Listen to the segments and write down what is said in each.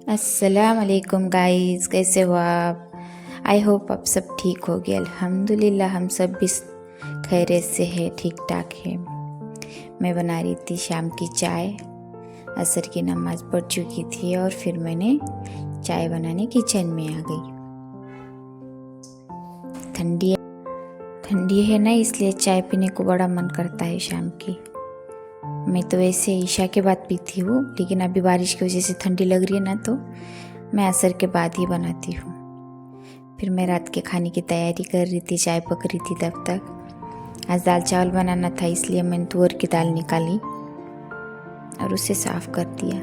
अस्सलाम वालेकुम गाइस, कैसे हो आप? आई होप आप सब ठीक हो गए। अल्हम्दुलिल्लाह हम सब भी खैरियत से है, ठीक ठाक है। मैं बना रही थी शाम की चाय। असर की नमाज़ पढ़ चुकी थी और फिर मैंने चाय बनाने किचन में आ गई। ठंडी है ना, इसलिए चाय पीने को बड़ा मन करता है शाम की। मैं तो वैसे ईशा के बाद पीती हूँ, लेकिन अभी बारिश की वजह से ठंडी लग रही है ना, तो मैं असर के बाद ही बनाती हूँ। फिर मैं रात के खाने की तैयारी कर रही थी, चाय पक रही थी तब तक। आज दाल चावल बनाना था, इसलिए मैंने तुअर की दाल निकाली और उसे साफ़ कर दिया।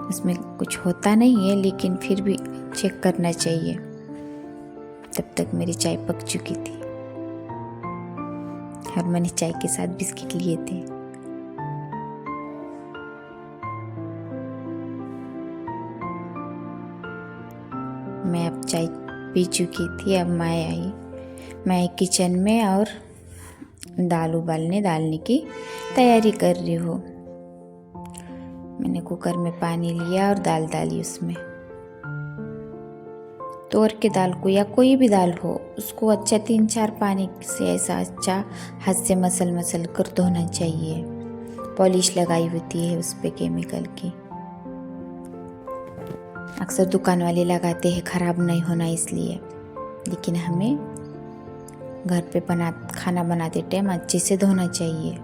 उसमें कुछ होता नहीं है, लेकिन फिर भी चेक करना चाहिए। तब तक मेरी चाय पक चुकी थी और मैंने चाय के साथ बिस्किट लिए थे। मैं अब चाय पी चुकी थी। अब मैं किचन में और दाल डालने की तैयारी कर रही हूँ। मैंने कुकर में पानी लिया और दाल डाली उसमें। तुअर की दाल को या कोई भी दाल हो, उसको अच्छा 3-4 पानी से ऐसा अच्छा हाथ से मसल कर धोना चाहिए। पॉलिश लगाई होती है उस पे केमिकल की। अक्सर दुकान वाले लगाते हैं ख़राब नहीं होना इसलिए, लेकिन हमें घर पे खाना बनाते टाइम अच्छे से धोना चाहिए।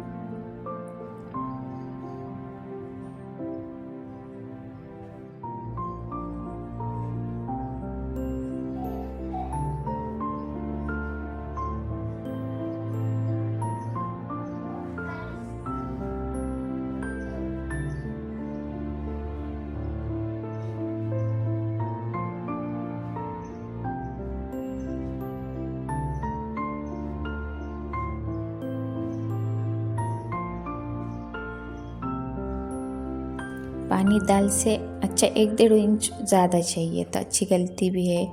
पानी दाल से अच्छा 1-1.5 इंच ज़्यादा चाहिए, तो अच्छी गलती भी है।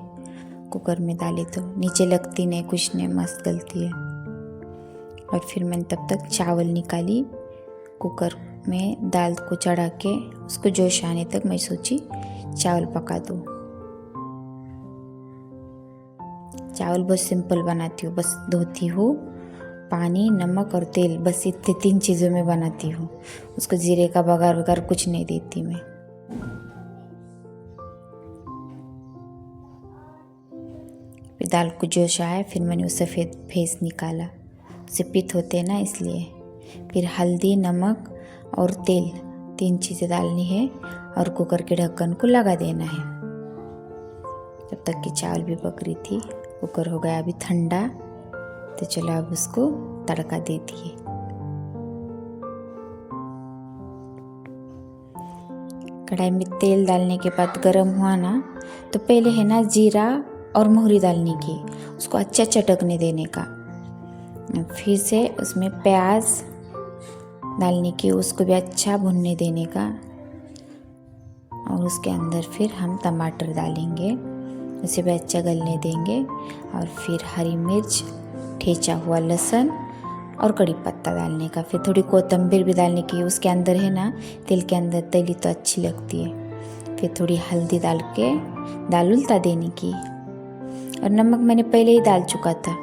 कुकर में डाले तो नीचे लगती नहीं, कुछ नहीं, मस्त गलती है। और फिर मैंने तब तक चावल निकाली। कुकर में दाल को चढ़ा के उसको जोश आने तक मैं सोची चावल पका दूँ। चावल बहुत सिंपल बनाती हूँ, बस धोती हूँ, पानी, नमक और तेल, बस इतने 3 चीज़ों में बनाती हूँ। उसको जीरे का बघार वगैरह कुछ नहीं देती मैं। फिर दाल को जोश आया, फिर मैंने वो सफ़ेद फेस निकाला। उससे पित्त होते हैं ना, इसलिए। फिर हल्दी, नमक और तेल, 3 चीज़ें डालनी है और कुकर के ढक्कन को लगा देना है। तब तक की चावल भी पक रही थी। कुकर हो गया अभी ठंडा, तो चलो अब उसको तड़का दे दिए। कढ़ाई में तेल डालने के बाद गरम हुआ ना, तो पहले है ना जीरा और मोहरी डालने की, उसको अच्छा चटकने देने का। फिर से उसमें प्याज डालने की, उसको भी अच्छा भुनने देने का। और उसके अंदर फिर हम टमाटर डालेंगे, उसे भी अच्छा गलने देंगे। और फिर हरी मिर्च, ठेचा हुआ लहसुन और कड़ी पत्ता डालने का। फिर थोड़ी कोतंबीर भी डालने की, उसके अंदर है ना, तेल के अंदर तली तो अच्छी लगती है। फिर थोड़ी हल्दी डाल के दाल उल्टा देने की। और नमक मैंने पहले ही डाल चुका था,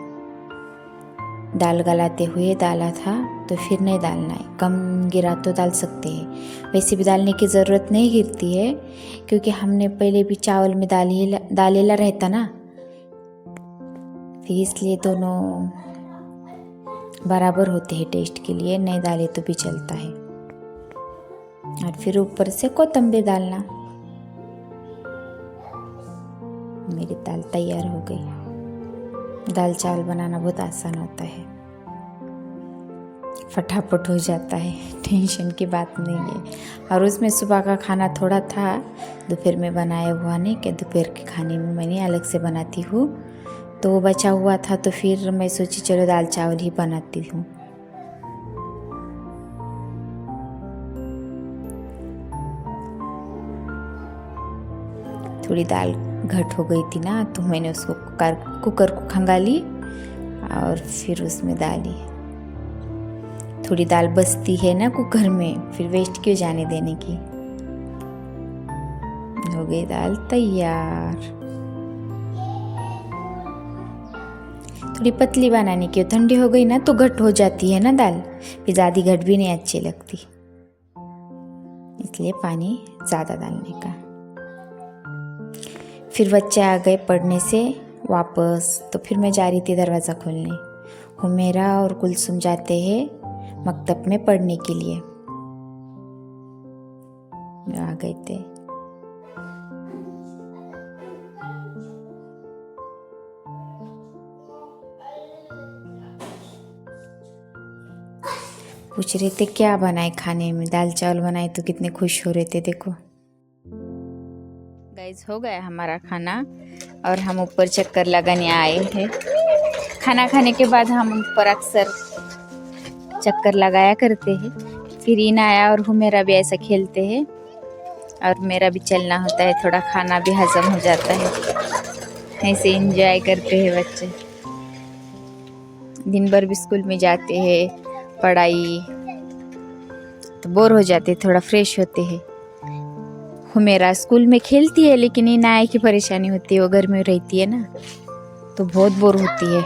दाल गलाते हुए डाला था, तो फिर नहीं डालना है। कम गिरा तो डाल सकते हैं, वैसे भी डालने की ज़रूरत नहीं गिरती है, क्योंकि हमने पहले भी चावल में डालेला रहता ना, फिर इसलिए दोनों बराबर होते हैं टेस्ट के लिए। नहीं डाले तो भी चलता है। और फिर ऊपर से कोतंबीर डालना। मेरी दाल तैयार हो गई। दाल चावल बनाना बहुत आसान होता है, फटाफट हो जाता है, टेंशन की बात नहीं है। और उसमें सुबह का खाना थोड़ा था, दोपहर में बनाया हुआ नहीं, कि दोपहर के खाने में मैंने अलग से बनाती हूँ, तो वो बचा हुआ था, तो फिर मैं सोची चलो दाल चावल ही बनाती हूँ। थोड़ी दाल घट हो गई थी ना, तो मैंने उसको कुकर को खंगाली और फिर उसमें डाली। थोड़ी दाल बचती है ना कुकर में, फिर वेस्ट क्यों जाने देने की। हो गई दाल तैयार। थोड़ी पतली बनाने की, ठंडी हो गई ना तो घट हो जाती है ना दाल, फिर ज़्यादा घट भी नहीं अच्छी लगती, इसलिए पानी ज़्यादा डालने का। फिर बच्चे आ गए पढ़ने से वापस, तो फिर मैं जा रही थी दरवाज़ा खोलने। हुमेरा और कुलसुम जाते हैं मकतब में पढ़ने के लिए, आ गए थे। पूछ रहे थे क्या बनाए खाने में, दाल चावल बनाए तो कितने खुश हो रहे थे। देखो गाइस, हो गया हमारा खाना और हम ऊपर चक्कर लगाने आए हैं। खाना खाने के बाद हम ऊपर अक्सर चक्कर लगाया करते हैं। फिर इन आया और मेरा भी ऐसा खेलते हैं और मेरा भी चलना होता है, थोड़ा खाना भी हजम हो जाता है। ऐसे एंजॉय करते हैं बच्चे। दिन भर भी स्कूल में जाते हैं, पढ़ाई तो बोर हो जाते, थोड़ा फ्रेश होते हैं। हुमेरा स्कूल में खेलती है, लेकिन इन आए की परेशानी होती है, वो घर में रहती है ना तो बहुत बोर होती है,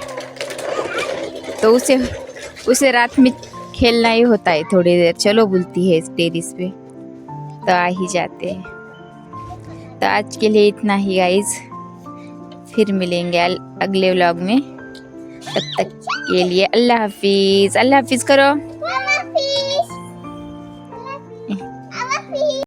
तो उसे रात में खेलना ही होता है। थोड़ी देर चलो बोलती है टेरिस पे, तो आ ही जाते हैं। तो आज के लिए इतना ही गाइज, फिर मिलेंगे अगले व्लॉग में। तब तक के लिए अल्लाह हाफिज़। अल्लाह हाफिज़ करो।